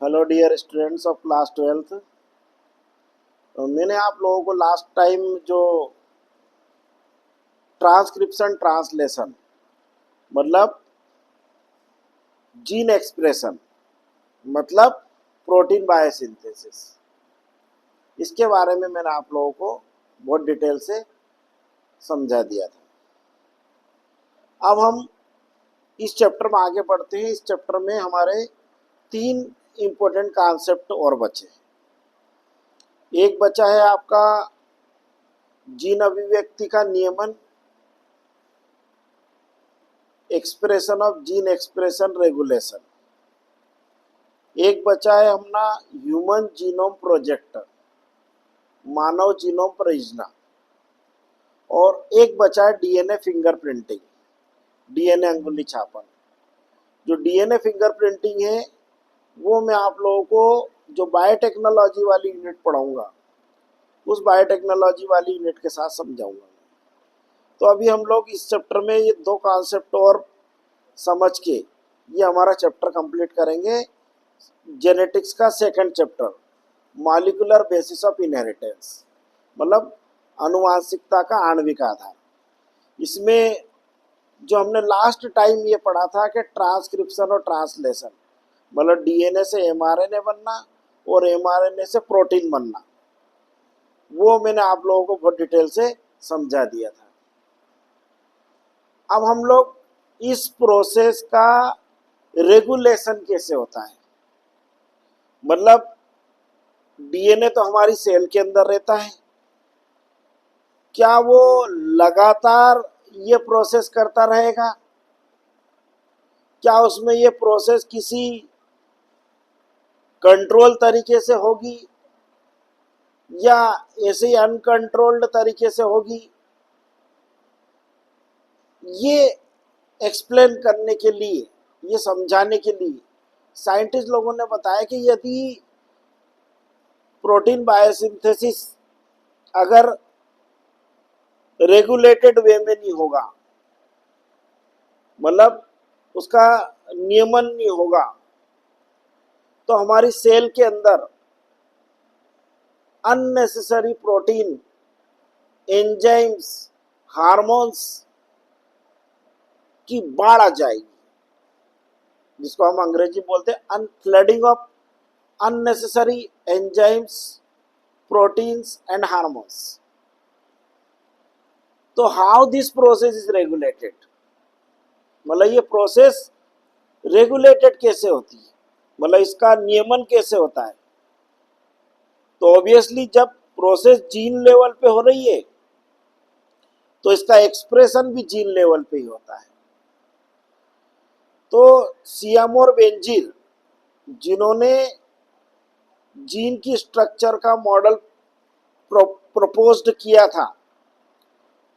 Hello dear students of class 12th। मैंने आप लोगों को लास्ट टाइम जो ट्रांसक्रिप्शन ट्रांसलेशन मतलब जीन एक्सप्रेशन मतलब प्रोटीन बायोसिंथेसिस, इसके बारे में मैंने आप लोगों को बहुत डिटेल से समझा दिया था। अब हम इस चैप्टर में आगे बढ़ते हैं। इस चैप्टर में हमारे 3 इम्पोर्टेंट कॉन्सेप्ट और बचे। एक बचा है आपका जीन अभिव्यक्ति का नियमन, expression of gene expression regulation. एक बचा है अपना ह्यूमन जीनोम प्रोजेक्ट, मानव जीनोम परियोजना। और एक बचा है डीएनए फिंगरप्रिंटिंग, डीएनए अंगुली छापन। जो डीएनए फिंगरप्रिंटिंग है वो मैं आप लोगों को जो बायोटेक्नोलॉजी वाली यूनिट पढ़ाऊंगा उस बायोटेक्नोलॉजी वाली यूनिट के साथ समझाऊंगा। तो अभी हम लोग इस चैप्टर में ये 2 कॉन्सेप्ट और समझ के ये हमारा चैप्टर कंप्लीट करेंगे। जेनेटिक्स का second chapter, molecular basis of inheritance मतलब आनुवांशिकता का आणविक आधार। इसमें जो हमने लास्ट टाइम ये पढ़ा था कि ट्रांसक्रिप्शन और ट्रांसलेशन मतलब डीएनए से एमआरएनए बनना और एमआरएनए से प्रोटीन बनना, वो मैंने आप लोगों को बहुत डिटेल से समझा दिया था। अब हम लोग इस प्रोसेस का रेगुलेशन कैसे होता है, मतलब डीएनए तो हमारी सेल के अंदर रहता है, क्या वो लगातार ये प्रोसेस करता रहेगा? क्या उसमें ये प्रोसेस किसी कंट्रोल तरीके से होगी या ऐसे ही अनकंट्रोल्ड तरीके से होगी? ये एक्सप्लेन करने के लिए, ये समझाने के लिए साइंटिस्ट लोगों ने बताया कि यदि प्रोटीन बायोसिंथेसिस अगर रेगुलेटेड वे में नहीं होगा, मतलब उसका नियमन नहीं होगा, तो हमारी सेल के अंदर अननेसेसरी प्रोटीन, एंजाइम्स, हार्मोन्स की बाढ़ आ जाएगी, जिसको हम अंग्रेजी बोलते हैं unfolding of unnecessary enzymes, proteins and hormones. तो how this process is regulated, मतलब ये प्रोसेस रेगुलेटेड कैसे होती है, मतलब इसका नियमन कैसे होता है? तो ऑब्वियसली जब प्रोसेस जीन लेवल पे हो रही है तो इसका एक्सप्रेशन भी जीन लेवल पे ही होता है। तो सियामोर बेंजीर जिन्होंने जीन की स्ट्रक्चर का मॉडल प्रपोज्ड किया था,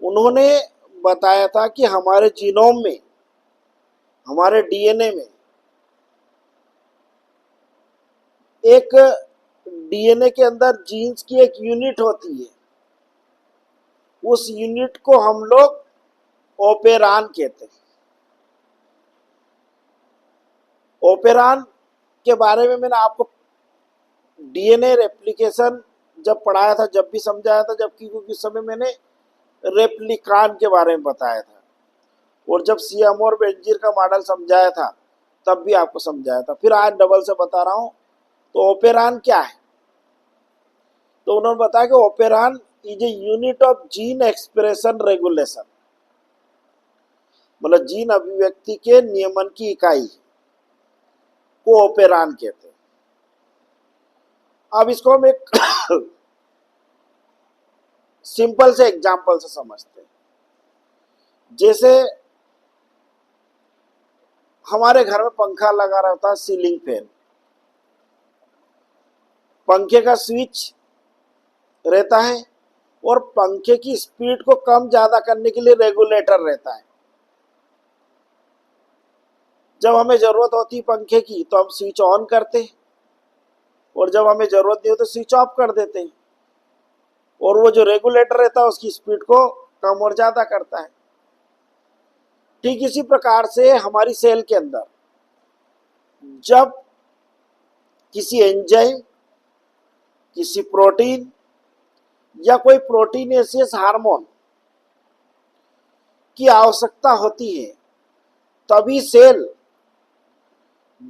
उन्होंने बताया था कि हमारे जीनोम में, हमारे डीएनए में एक डीएनए के अंदर जीन्स की एक यूनिट होती है, उस यूनिट को हम लोग ओपेरान कहते हैं। ओपेरान के बारे में मैंने आपको डीएनए रेप्लिकेशन जब पढ़ाया था, जब भी समझाया था, जबकि उस समय मैंने रेप्लिकान के बारे में बताया था, और जब सियामोर बेंजीर का मॉडल समझाया था तब भी आपको समझाया था। फिर आज डबल से बता रहा हूं। तो ओपेरान क्या है? तो उन्होंने बताया कि operon is a unit of gene expression regulation, मतलब जीन अभिव्यक्ति के नियमन की इकाई को ओपेरान कहते हैं। अब इसको हम एक सिंपल से एग्जांपल से समझते हैं। जैसे हमारे घर में पंखा लगा रहता है, सीलिंग फैन, पंखे का स्विच रहता है और पंखे की स्पीड को कम ज्यादा करने के लिए रेगुलेटर रहता है। जब हमें जरूरत होती है पंखे की तो हम स्विच ऑन करते हैं, और जब हमें जरूरत नहीं हो तो स्विच ऑफ कर देते हैं, और वो जो रेगुलेटर रहता है उसकी स्पीड को कम और ज्यादा करता है। ठीक इसी प्रकार से हमारी सेल के अंदर जब किसी एंजाइम, किसी प्रोटीन या कोई प्रोटीनेशियस हार्मोन की आवश्यकता होती है, तभी सेल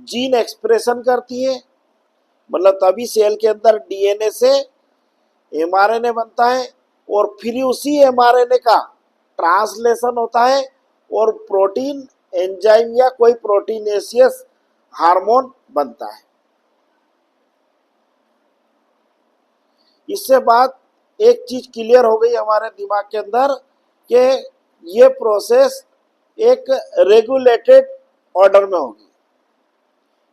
जीन एक्सप्रेशन करती है। मतलब तभी सेल के अंदर डीएनए से एमआरएनए बनता है और फिर उसी एमआरएनए का ट्रांसलेशन होता है और प्रोटीन, एंजाइम या कोई प्रोटीनेशियस हार्मोन बनता है। इससे बात एक चीज क्लियर हो गई हमारे दिमाग के अंदर कि ये प्रोसेस एक रेगुलेटेड ऑर्डर में होगी।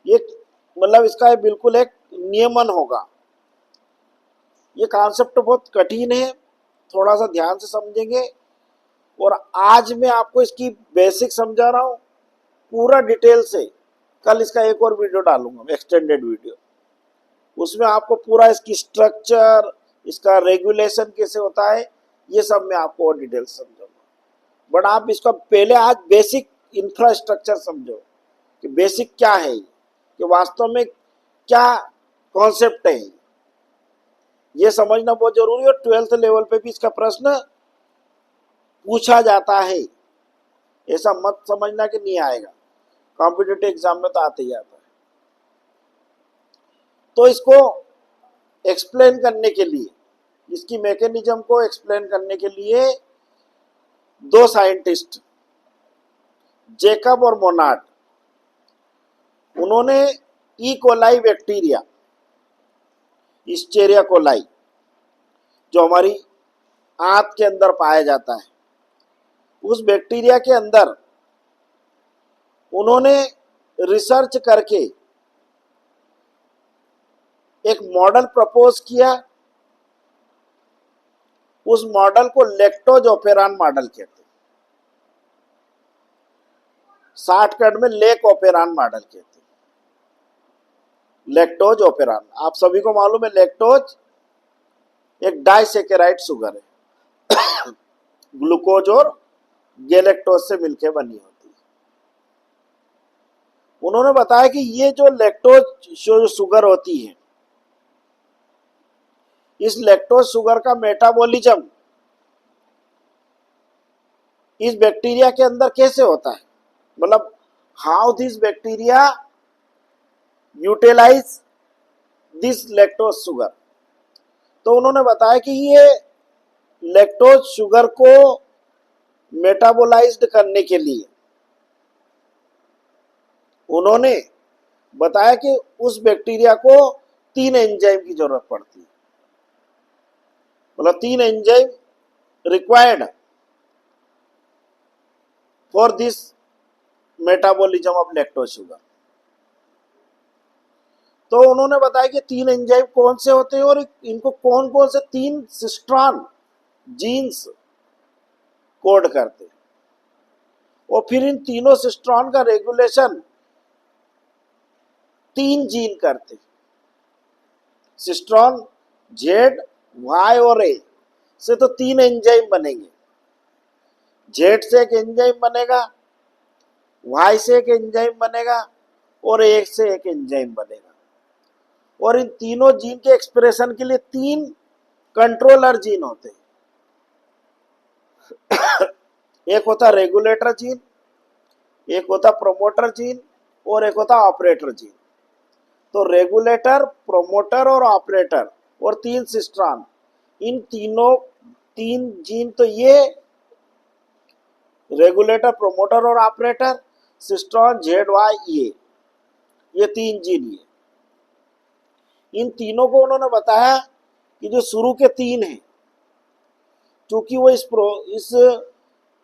ये मतलब इसका बिल्कुल एक नियमन होगा। ये कॉन्सेप्ट बहुत कठिन है, थोड़ा सा ध्यान से समझेंगे। और आज मैं आपको इसकी बेसिक समझा रहा हूँ पूरा डिटेल से। कल इसका एक और वीडियो डालूंगा, एक्सटेंडेड वीडियो, उसमें आपको पूरा इसकी स्ट्रक्चर, इसका रेगुलेशन कैसे होता है, ये सब मैं आपको और डिटेल समझाऊंगा। बट आप इसका पहले आज बेसिक इंफ्रास्ट्रक्चर समझो कि बेसिक क्या है, कि वास्तव में क्या कॉन्सेप्ट है, ये समझना बहुत जरूरी है। और 12th लेवल पे भी इसका प्रश्न पूछा जाता है, ऐसा मत समझना कि नहीं आएगा, कॉम्पिटिटिव एग्जाम में तो आते ही आता है। तो इसको एक्सप्लेन करने के लिए, इसकी मैकेनिज्म को एक्सप्लेन करने के लिए दो साइंटिस्ट, जेकब और मोनार्ड, उन्होंने ई कोलाई बैक्टीरिया, इस्चेरिया कोलाई, जो हमारी आंत के अंदर पाया जाता है, उस बैक्टीरिया के अंदर उन्होंने रिसर्च करके एक मॉडल प्रपोज किया। उस मॉडल को लैक्टोज ओपेरान मॉडल कहते हैं, शॉर्टकट में लेक ओपेरान मॉडल कहते हैं। लैक्टोज ओपेरान, आप सभी को मालूम है, लैक्टोज एक डाइसेकेराइड शुगर है, ग्लूकोज और गैलेक्टोज से मिलकर बनी होती है। उन्होंने बताया कि ये जो लैक्टोज शुगर होती है, इस लैक्टोज शुगर का मेटाबॉलिज्म इस बैक्टीरिया के अंदर कैसे होता है, मतलब how this bacteria utilise this lactose sugar. तो उन्होंने बताया कि ये लैक्टोज शुगर को मेटाबोलाइज्ड करने के लिए उन्होंने बताया कि उस बैक्टीरिया को 3 एंजाइम की जरूरत पड़ती है, मतलब 3 enzyme required for this metabolism of lactose sugar. तो उन्होंने बताया कि 3 एंजाइम कौन से होते हैं और इनको कौन कौन से 3 सिस्ट्रॉन जीन्स कोड करते हैं, और फिर इन तीनों सिस्ट्रॉन का रेगुलेशन 3 जीन करते हैं। सिस्ट्रॉन जेड, वाई और ए से तो 3 एंजाइम बनेंगे। जेड से एक एंजाइम बनेगा, वाई से एक एंजाइम बनेगा और ए से एक एंजाइम बनेगा। और इन तीनों जीन के एक्सप्रेशन के लिए 3 कंट्रोलर जीन होते हैं। एक होता रेगुलेटर जीन, एक होता प्रोमोटर जीन और एक होता ऑपरेटर जीन। तो रेगुलेटर, प्रोमोटर और ऑपरेटर और 3 सिस्ट्रॉन, इन तीनों 3 जीन, तो ये रेगुलेटर, प्रोमोटर और ऑपरेटर, सिस्ट्रॉन, जेड, वाई, ये 3 जीन। इन तीनों को उन्होंने बताया कि जो शुरू के 3 हैं, क्योंकि वो इस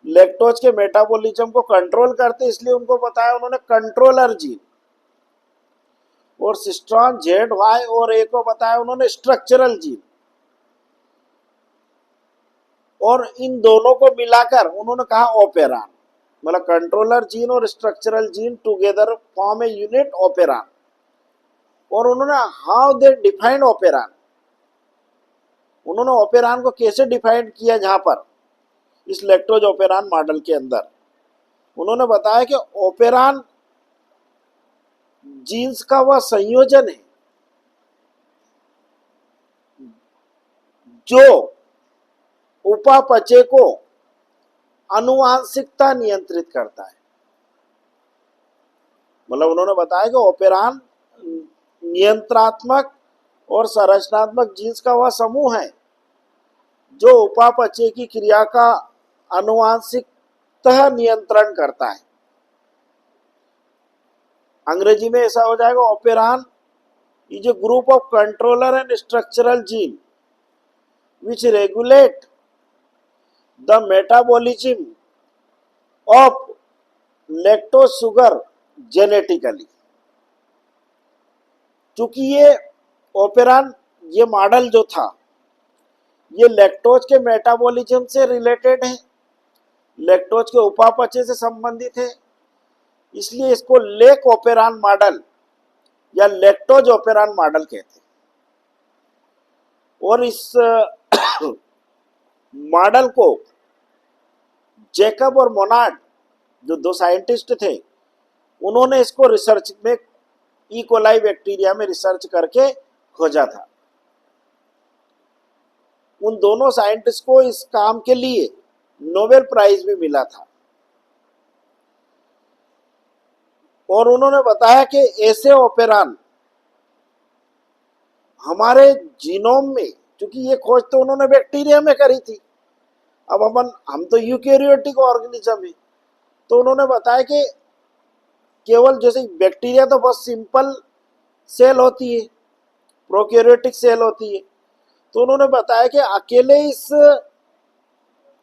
लैक्टोज के मेटाबॉलिज्म को कंट्रोल करते, इसलिए उनको बताया उन्होंने कंट्रोलर जीन। और सिस्ट्रॉन, जेड, वाई और ए को बताया उन्होंने स्ट्रक्चरल जीन। और इन दोनों को मिलाकर उन्होंने कहा ओपेरान, मतलब कंट्रोलर जीन और structural gene together form a unit operon. और उन्होंने हाउ दे डिफाइंड ओपेरान, उन्होंने ओपेरान को कैसे डिफाइन किया, जहां पर इस लैक्टोज ओपेरान मॉडल के अंदर उन्होंने बताया कि ओपेरान जीन्स का वह संयोजन है जो उपापचय को आनुवांशिकता नियंत्रित करता है। मतलब उन्होंने बताया कि ओपेरान नियंत्रात्मक और संरचनात्मक जीन्स का वह समूह है जो उपापचय की क्रिया का आनुवांशिकतः नियंत्रण करता है। अंग्रेजी में ऐसा हो जाएगा, operon is a group of controller and structural gene which regulate the metabolism of lactose sugar genetically. चूंकि ये ओपेरान, ये मॉडल जो था, ये लैक्टोज के मेटाबॉलिज्म से रिलेटेड है, लैक्टोज के उपापचय से संबंधित है, इसलिए इसको लेक ओपेरान मॉडल या लैक्टोज ओपेरान मॉडल कहते हैं। और इस मॉडल को जैकब और मोनार्ड, जो दो साइंटिस्ट थे, उन्होंने इसको रिसर्च में ई कोलाई बैक्टीरिया में रिसर्च करके खोजा था। उन दोनों साइंटिस्ट को इस काम के लिए नोबेल प्राइज भी मिला था। और उन्होंने बताया कि ऐसे ओपेरान हमारे जीनोम में, क्योंकि ये खोज तो उन्होंने बैक्टीरिया में करी थी, अब हम तो यूकैरियोटिक ऑर्गेनिज्म है, तो उन्होंने बताया कि केवल जैसे बैक्टीरिया तो बहुत सिंपल सेल होती है, प्रोकैरियोटिक सेल होती है, तो उन्होंने बताया कि अकेले इस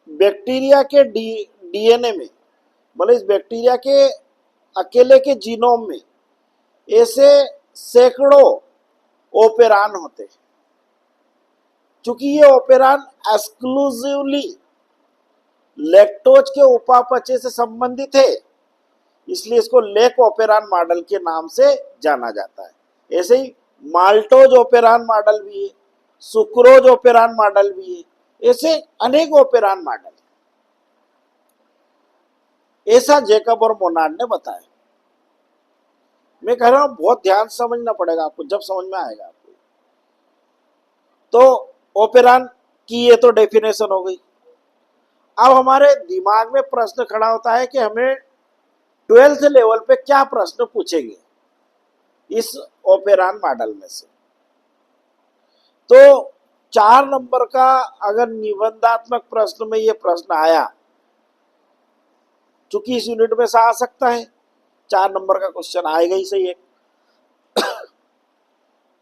बैक्टीरिया के डीएनए में, मतलब इस बैक्टीरिया के अकेले के जीनोम में ऐसे सैकड़ों ओपेरान होते हैं। चूंकि ये ओपेरान एक्सक्लूसिवली लैक्टोज के उपापचय से संबंधित है, इसलिए इसको लेक ओपेरान मॉडल के नाम से जाना जाता है। ऐसे ही माल्टोज ओपेरान मॉडल भी है, सुक्रोज ओपेरान मॉडल भी है, ऐसे अनेक ओपेरान मॉडल। ऐसा जैकब और मोनार्ड ने बताया। मैं कह रहा हूं बहुत ध्यान से समझना पड़ेगा आपको, जब समझ में आएगा आपको। तो ओपेरान की ये तो डेफिनेशन हो गई। अब हमारे दिमाग में प्रश्न खड़ा होता है कि हमें 12th लेवल पे क्या प्रश्न पूछेंगे इस ओपेरान मॉडल में से। तो 4 नंबर का अगर निबंधात्मक प्रश्न में ये प्रश्न आया, चूंकि इस यूनिट में से आ सकता है, 4 नंबर का क्वेश्चन आएगा ही सही एक।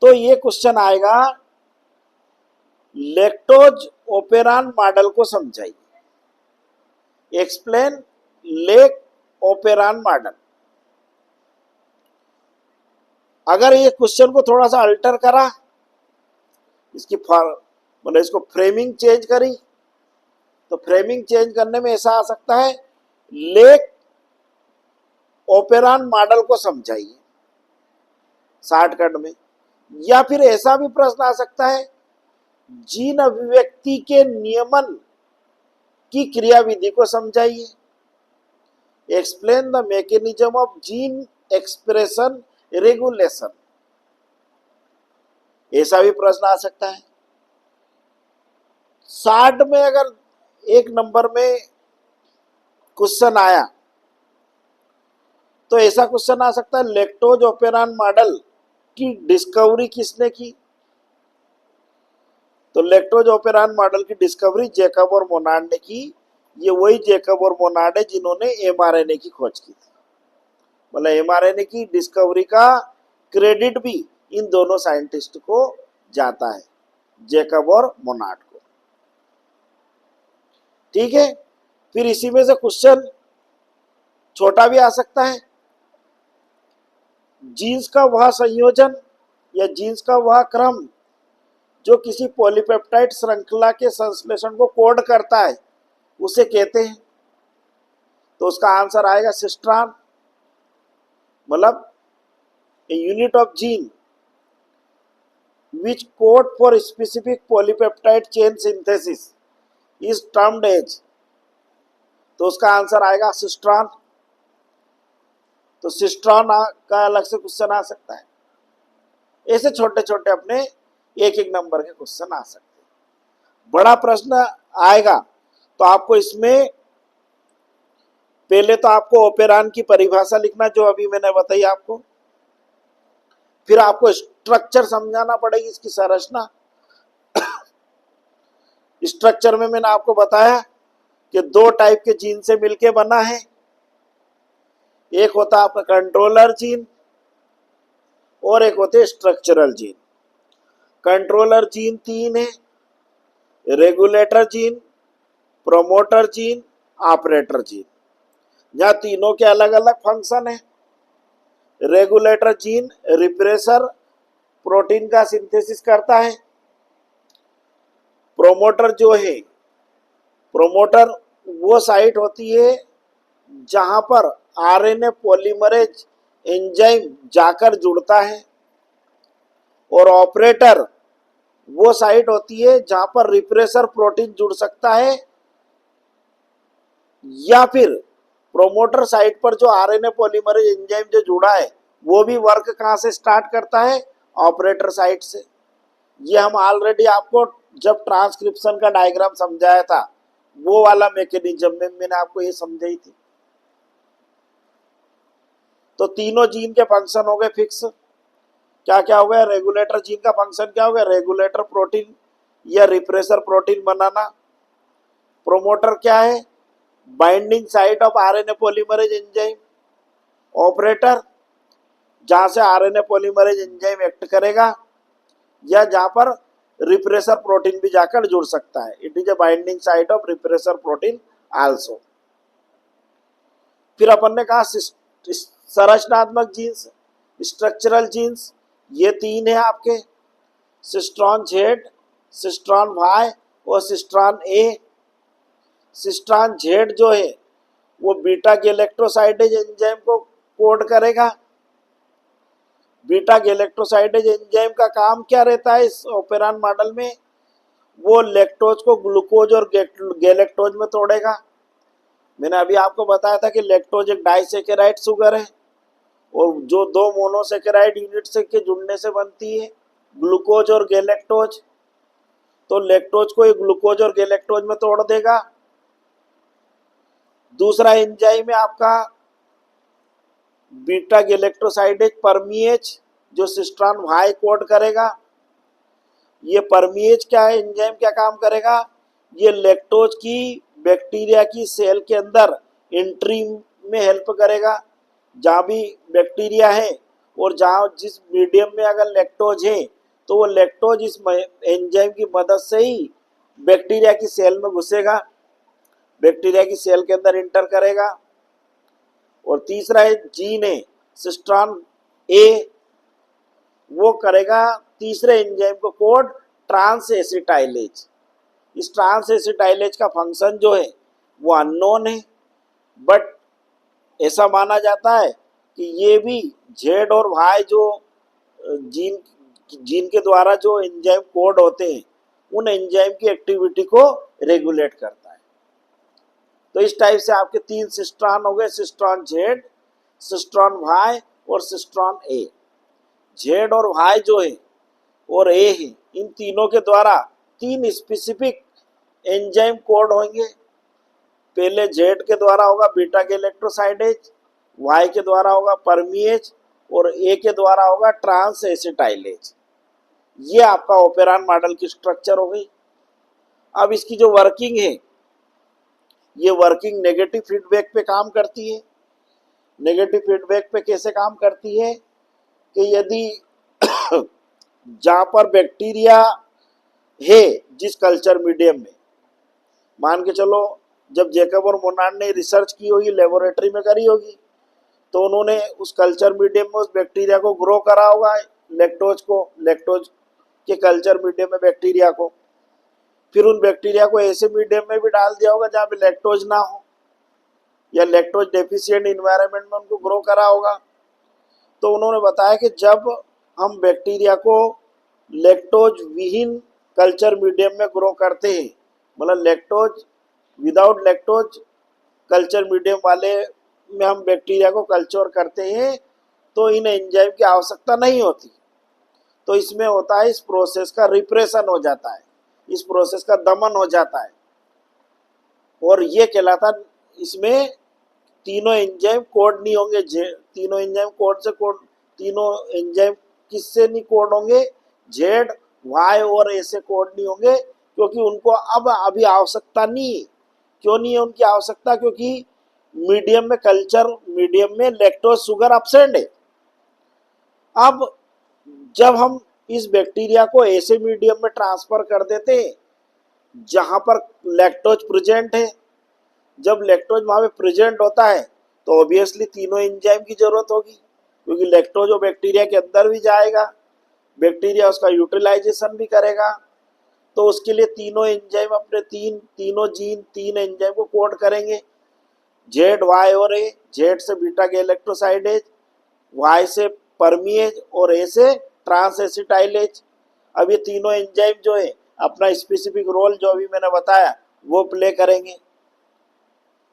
तो ये क्वेश्चन आएगा, लैक्टोज ओपेरान मॉडल को समझाइए, एक्सप्लेन लेक ओपेरान मॉडल। अगर ये क्वेश्चन को थोड़ा सा अल्टर करा, इसकी मतलब इसको फ्रेमिंग चेंज करी, तो फ्रेमिंग चेंज करने में ऐसा आ सकता है, लेक ओपेरान मॉडल को समझाइए शॉर्टकट में। या फिर ऐसा भी प्रश्न आ सकता है, जीन अभिव्यक्ति के नियमन की क्रियाविधि को समझाइए, explain the mechanism of gene expression regulation. ऐसा भी प्रश्न आ सकता है। 60 में अगर 1 नंबर में क्वेश्चन आया, तो ऐसा क्वेश्चन आ सकता है, लैक्टोज ओपेरान मॉडल की डिस्कवरी किसने की। तो लैक्टोज ओपेरान मॉडल की डिस्कवरी जैकब और मोनार्ड ने की। ये वही जैकब और मोनार्ड है जिन्होंने एमआरएनए की खोज की थी। मतलब एमआरएनए की डिस्कवरी का क्रेडिट भी इन दोनों साइंटिस्ट को जाता है, जैकब और मोनार्ड को। ठीक है। फिर इसी में से क्वेश्चन छोटा भी आ सकता है, जीन्स का वह संयोजन या जीन्स का वह क्रम जो किसी पॉलीपेप्टाइड श्रृंखला के संश्लेषण को कोड करता है, उसे कहते हैं। तो उसका आंसर आएगा सिस्ट्रॉन। मतलब a unit of gene which code for specific polypeptide chain synthesis is termed as, तो उसका आंसर आएगा सिस्ट्रॉन। तो सिस्ट्रॉन का अलग से क्वेश्चन आ सकता है। ऐसे छोटे छोटे अपने 1-1 नंबर के क्वेश्चन आ सकते हैं। बड़ा प्रश्न आएगा तो आपको इसमें पहले तो आपको ओपेरान की परिभाषा लिखना जो अभी मैंने बताई आपको, फिर आपको स्ट्रक्चर समझाना पड़ेगी, इसकी संरचना। स्ट्रक्चर में मैंने आपको बताया कि दो टाइप के जीन से मिलके बना है। एक होता है आपका कंट्रोलर जीन और एक होते स्ट्रक्चरल जीन। कंट्रोलर जीन तीन है, regulator gene, promoter gene, operator gene. यहाँ तीनों के अलग अलग फंक्शन है। रेगुलेटर जीन रिप्रेसर प्रोटीन का सिंथेसिस करता है। प्रोमोटर जो है, प्रोमोटर वो साइट होती है जहां पर आरएनए पॉलीमरेज एंजाइम जाकर जुड़ता है। और ऑपरेटर वो साइट होती है जहां पर रिप्रेसर प्रोटीन जुड़ सकता है, या फिर प्रोमोटर साइट पर जो आरएनए पॉलीमरेज एंजाइम जो जुड़ा है वो भी वर्क कहां से स्टार्ट करता है, ऑपरेटर साइट से। ये हम ऑलरेडी आपको जब ट्रांसक्रिप्शन का डायग्राम समझाया था वो वाला मैकेनिज्म में मैंने आपको ये समझाई थी। तो तीनों जीन के फंक्शन हो गए फिक्स। क्या क्या हो गया, रेगुलेटर जीन का फंक्शन क्या हो गया, रेगुलेटर प्रोटीन या रिप्रेसर प्रोटीन बनाना। प्रोमोटर क्या है, binding site of RNA polymerase enzyme. Operator जहां से आरएनए पॉलीमरेज एंजाइम एक्ट करेगा या जहां पर रिप्रेसर प्रोटीन भी जाकर जुड़ सकता है। It is a binding site of repressor protein also. फिर अपन ने कहा संरचनात्मक जीन्स, स्ट्रक्चरल जीन्स, ये तीन है आपके, सिस्ट्रॉन जेड, सिस्ट्रॉन वाई और सिस्ट्रॉन ए। सिस्ट्रॉन जेड जो है वो बीटा गैलेक्टोसाइडेज एंजाइम को कोड करेगा। बीटा गैलेक्टोसाइडेज एंजाइम का काम क्या रहता है इस ओपेरान मॉडल में, वो लैक्टोज को ग्लूकोज और गैलेक्टोज में तोड़ेगा। मैंने अभी आपको बताया था कि लैक्टोज एक डाइसेकेराइड शुगर है और जो दो मोनोसेकेराइड यूनिट से के जुड़ने से बनती है, ग्लूकोज और गैलेक्टोज। तो लैक्टोज को ग्लूकोज और गैलेक्टोज में तोड़ देगा। दूसरा एंजाइम है आपका बीटा गैलेक्टोसाइडेज परमिएज, जो सिस्ट्रॉन वाई कोड करेगा। ये परमिएज क्या है, एंजाइम क्या काम करेगा, ये लैक्टोज की बैक्टीरिया की सेल के अंदर एंट्री में हेल्प करेगा। जहाँ भी बैक्टीरिया है और जहाँ जिस मीडियम में अगर लैक्टोज है तो वो लैक्टोज इस एंजाइम की मदद से ही बैक्टीरिया की सेल में घुसेगा, बैक्टीरिया की सेल के अंदर इंटर करेगा। और तीसरा है जीन है सिस्ट्रॉन ए, वो करेगा तीसरे एंजाइम को कोड ट्रांस एसिटाइलेज। इस ट्रांस एसिटाइलेज का फंक्शन जो है वो अननोन है, बट ऐसा माना जाता है कि ये भी जेड और वाई जो जीन के द्वारा जो एंजाइम कोड होते हैं उन एंजाइम की एक्टिविटी को रेगुलेट करता है। तो इस टाइप से आपके तीन सिस्ट्रॉन हो गए, सिस्ट्रॉन जेड, सिस्ट्रॉन वाई और सिस्ट्रॉन ए। जेड और वाई जो है और ए है, इन तीनों के द्वारा तीन स्पेसिफिक एंजाइम कोड होंगे। पहले जेड के द्वारा होगा बीटा गैलेक्टोसाइडेज, वाई के द्वारा होगा परमिएज और ए के द्वारा होगा ट्रांस एसिटाइलेज। ये आपका ओपेरान मॉडल की स्ट्रक्चर हो गई। अब इसकी जो वर्किंग है, ये वर्किंग नेगेटिव फीडबैक पे काम करती है। नेगेटिव फीडबैक पे कैसे काम करती है कि यदि जहाँ पर बैक्टीरिया है जिस कल्चर मीडियम में, मान के चलो जब जैकब और मोनार्ड ने रिसर्च की होगी, लेबोरेटरी में करी होगी, तो उन्होंने उस कल्चर मीडियम में उस बैक्टीरिया को ग्रो करा होगा, लैक्टोज के कल्चर मीडियम में बैक्टीरिया को। फिर उन बैक्टीरिया को ऐसे मीडियम में भी डाल दिया होगा जहाँ पे लैक्टोज ना हो या लैक्टोज डेफिशिएंट इन्वायरमेंट में उनको ग्रो करा होगा। तो उन्होंने बताया कि जब हम बैक्टीरिया को लैक्टोज विहीन कल्चर मीडियम में ग्रो करते हैं, मतलब lactose without lactose culture medium वाले में हम बैक्टीरिया को कल्चर करते हैं, तो इन एंजाइम की आवश्यकता नहीं होती। तो इसमें होता है, इस प्रोसेस का रिप्रेशन हो जाता है। इस प्रोसेस का दमन हो जाता है और ये कहलाता, इसमें तीनों एंजाइम कोड नहीं होंगे। तीनों एंजाइम कोड से कोड, तीनों एंजाइम किससे नहीं कोड होंगे, जेड वाई और ए से कोड नहीं होंगे, क्योंकि उनको अब अभी आवश्यकता नहीं है। क्यों नहीं है उनकी आवश्यकता, क्योंकि मीडियम में, कल्चर मीडियम में लैक्टोज शुगर एब्सेंट है। अब जब हम इस बैक्टीरिया को ऐसे मीडियम में ट्रांसफर कर देते हैं जहां पर लैक्टोज प्रेजेंट है, जब लैक्टोज वहां पे प्रेजेंट होता है तो ऑब्वियसली तीनों एंजाइम की जरूरत होगी, क्योंकि लैक्टोज वो बैक्टीरिया के अंदर भी जाएगा, बैक्टीरिया उसका यूटिलाइजेशन भी करेगा। तो उसके लिए तीनों एंजाइम अपने तीनों जीन तीन एंजाइम को कोड करेंगे, जेड वाई और ए। जेड से बीटा गैलेक्टोसाइडेज, वाई से परमीएज और ए से ट्रांस एसिटाइलेज। अब ये तीनों एंजाइम जो है अपना स्पेसिफिक रोल जो अभी मैंने बताया वो प्ले करेंगे।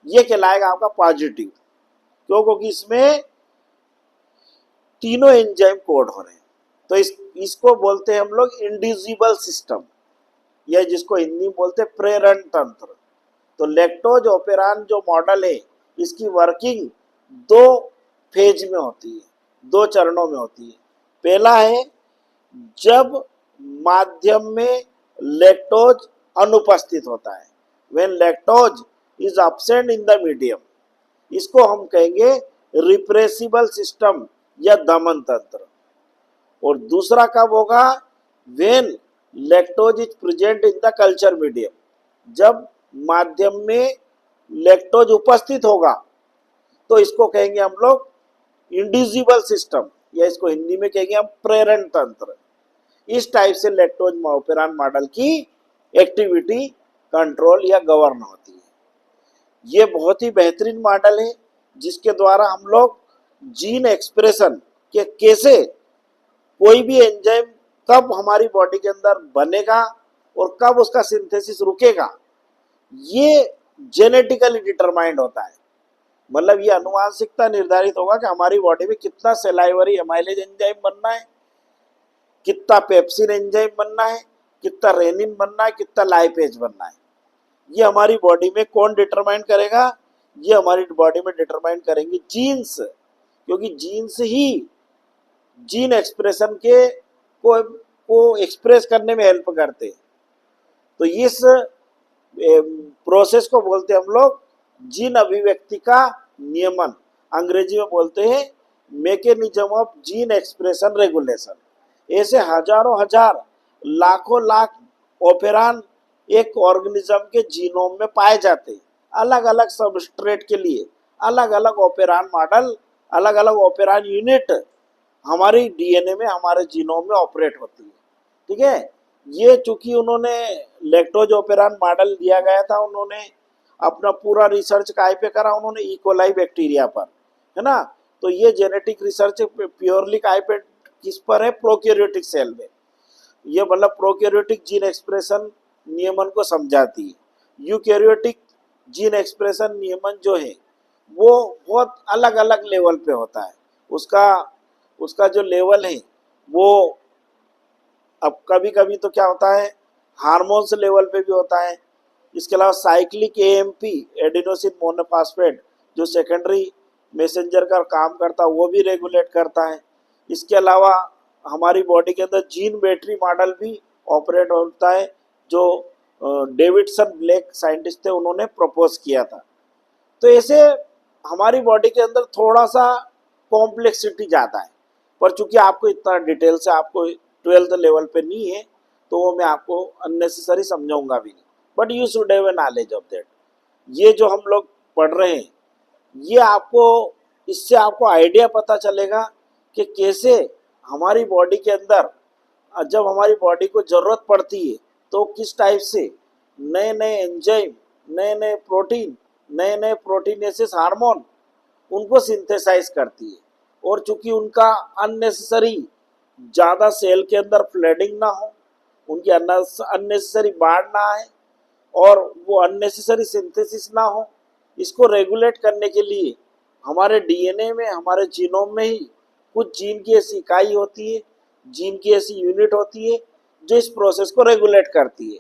ये कहलाएगा आपका पॉजिटिव, क्यों, क्योंकि इसमें तीनों एंजाइम कोड हो रहे हैं। तो इसको बोलते हैं हम लोग इंडिजिबल सिस्टम, या जिसको हिंदी में बोलते हैं प्रेरण तंत्र। तो लैक्टोज ओपेरान जो मॉडल है, इसकी वर्किंग दो फेज में होती है, दो चरणों में होती है। पहला है जब माध्यम में लैक्टोज अनुपस्थित होता है, when lactose is absent in the medium, इसको हम कहेंगे रिप्रेसिबल सिस्टम या दमन तंत्र। और दूसरा कब होगा, when lactose is present in the culture medium, जब माध्यम में लैक्टोज उपस्थित होगा तो इसको कहेंगे हम लोग इंडिजिबल सिस्टम, या इसको हिंदी में कहेंगे हम प्रेरण तंत्र। इस टाइप से लैक्टोज ओपेरान मॉडल की एक्टिविटी कंट्रोल या गवर्न होती है। ये बहुत ही बेहतरीन मॉडल है जिसके द्वारा हम लोग जीन एक्सप्रेशन के कैसे कोई भी एंजाइम कब हमारी बॉडी के अंदर बनेगा और कब उसका सिंथेसिस रुकेगा, ये जेनेटिकली डिटरमाइंड होता है। मतलब ये अनुवांशिकता निर्धारित होगा कि हमारी बॉडी में कितना सेलाइवरी एमाइलेज एंजाइम बनना है, कितना पेप्सिन एंजाइम बनना है, कितना रेनिन बनना है, कितना लाइपेज बनना है। ये हमारी बॉडी में कौन डिटरमाइन करेगा, ये हमारी बॉडी में डिटरमाइन करेंगे जीन्स, क्योंकि जीन्स ही जीन एक्सप्रेशन को एक्सप्रेस करने में हेल्प करते हैं। तो इस प्रोसेस को बोलते हैं हम लोग जीन अभिव्यक्ति का नियमन, अंग्रेजी में बोलते हैं mechanism of gene expression regulation. ऐसे हजारों हजार लाखों लाख ओपेरान एक ऑर्गेनिज्म के जीनोम में पाए जाते हैं। अलग अलग सबस्ट्रेट के लिए अलग अलग ओपेरान मॉडल, अलग अलग ओपेरान यूनिट हमारी डीएनए में, हमारे जीनोम में ऑपरेट होती है। ठीक है, ये चूंकि उन्होंने लैक्टोज ओपेरान मॉडल दिया गया था, उन्होंने अपना पूरा रिसर्च काय पे करा, उन्होंने इकोलाई बैक्टीरिया पर, है ना। तो ये जेनेटिक रिसर्च प्योरली काय पे, किस पर है, प्रोकैरियोटिक सेल में। ये मतलब प्रोकैरियोटिक जीन एक्सप्रेशन नियमन को समझाती है। यूकैरियोटिक जीन एक्सप्रेशन नियमन जो है वो बहुत अलग अलग लेवल पे होता है। उसका जो लेवल है वो, अब कभी कभी तो क्या होता है, हार्मोन्स लेवल पे भी होता है। इसके अलावा साइक्लिक एएमपी, एडिनोसिन मोनोफॉस्फेट, जो सेकेंडरी मैसेंजर का काम करता है, वो भी रेगुलेट करता है। इसके अलावा हमारी बॉडी के अंदर जीन बैटरी मॉडल भी ऑपरेट होता है, जो डेविडसन ब्लैक साइंटिस्ट थे, उन्होंने प्रपोज किया था। तो ऐसे हमारी बॉडी के अंदर थोड़ा सा कॉम्प्लेक्सिटी ज़्यादा है, पर चूंकि आपको इतना डिटेल से आपको 12th लेवल पे नहीं है तो वो मैं आपको अननेसेसरी समझाऊंगा भी नहीं, but you should have a knowledge of that. ये जो हम लोग पढ़ रहे हैं, ये आपको, इससे आपको आइडिया पता चलेगा कि कैसे हमारी बॉडी के अंदर जब हमारी बॉडी को ज़रूरत पड़ती है तो किस टाइप से नए नए एंजाइम, नए नए प्रोटीन, नए नए प्रोटीनेसिस हार्मोन उनको सिंथेसाइज करती है। और चूंकि उनका अननेसेसरी ज़्यादा सेल के अंदर फ्लडिंग ना हो, उनकी अननेसेसरी बाढ़ ना आए और वो अननेसेसरी सिंथेसिस ना हो, इसको रेगुलेट करने के लिए हमारे डीएनए में, हमारे जीनोम में ही कुछ जीन की ऐसी इकाई होती है, जीन की ऐसी यूनिट होती है जो इस प्रोसेस को रेगुलेट करती है।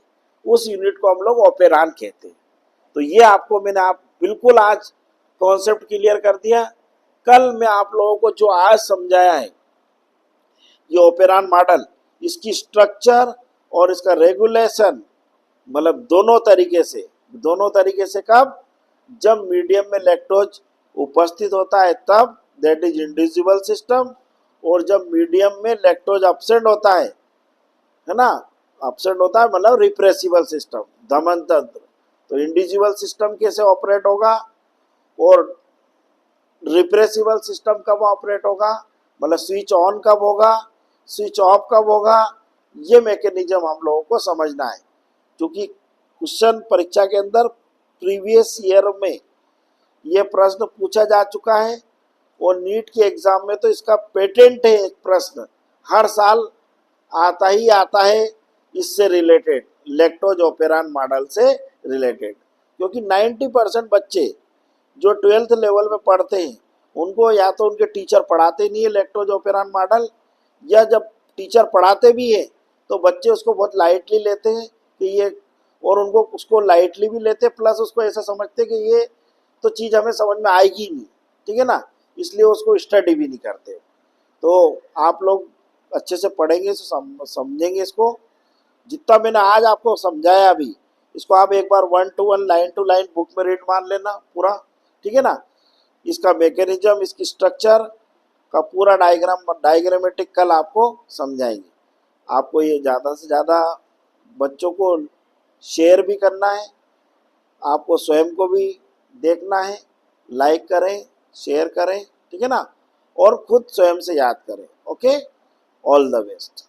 उस यूनिट को हम लोग ऑपेरान कहते हैं। तो ये आपको मैंने आप बिल्कुल आज कॉन्सेप्ट क्लियर कर दिया। कल मैं आप लोगों को जो आज समझाया है ये ऑपेरान मॉडल, इसकी स्ट्रक्चर और इसका रेगुलेशन, मतलब दोनों तरीके से कब, जब मीडियम में लैक्टोज उपस्थित होता है तब, दैट इज इंड्यूसिबल सिस्टम, और जब मीडियम में लैक्टोज एब्सेंट होता है ना, एब्सेंट होता है मतलब रिप्रेसिबल सिस्टम, दमन तंत्र। तो इंड्यूसिबल सिस्टम कैसे ऑपरेट होगा और रिप्रेसिबल सिस्टम कब ऑपरेट होगा, मतलब स्विच ऑन कब होगा, स्विच ऑफ कब होगा, ये मैकेनिज्म हम लोगों को समझना है। क्योंकि क्वेश्चन परीक्षा के अंदर प्रीवियस ईयर में ये प्रश्न पूछा जा चुका है और नीट के एग्जाम में तो इसका पेटेंट है, एक प्रश्न हर साल आता ही आता है इससे रिलेटेड, लैक्टोज ऑपेरान मॉडल से रिलेटेड। क्योंकि 90% बच्चे जो 12th लेवल में पढ़ते हैं उनको या तो उनके टीचर पढ़ाते नहीं है लैक्टोज ऑपेरान मॉडल, या जब टीचर पढ़ाते भी है तो बच्चे उसको बहुत लाइटली लेते हैं कि ये, और उनको उसको लाइटली भी लेते प्लस उसको ऐसा समझते कि ये तो चीज़ हमें समझ में आएगी नहीं, ठीक है ना, इसलिए उसको स्टडी भी नहीं करते। तो आप लोग अच्छे से पढ़ेंगे तो समझेंगे इसको। जितना मैंने आज आपको समझाया अभी, इसको आप एक बार 1 to 1 line to line book में रीड मान लेना पूरा, ठीक है ना। इसका मैकेनिज्म, इसकी स्ट्रक्चर का पूरा डायग्रामेटिक कल आपको समझाएंगे। आपको ये ज़्यादा से ज़्यादा बच्चों को शेयर भी करना है, आपको स्वयं को भी देखना है, लाइक करें, शेयर करें, ठीक है ना, और खुद स्वयं से याद करें। Okay, all the best.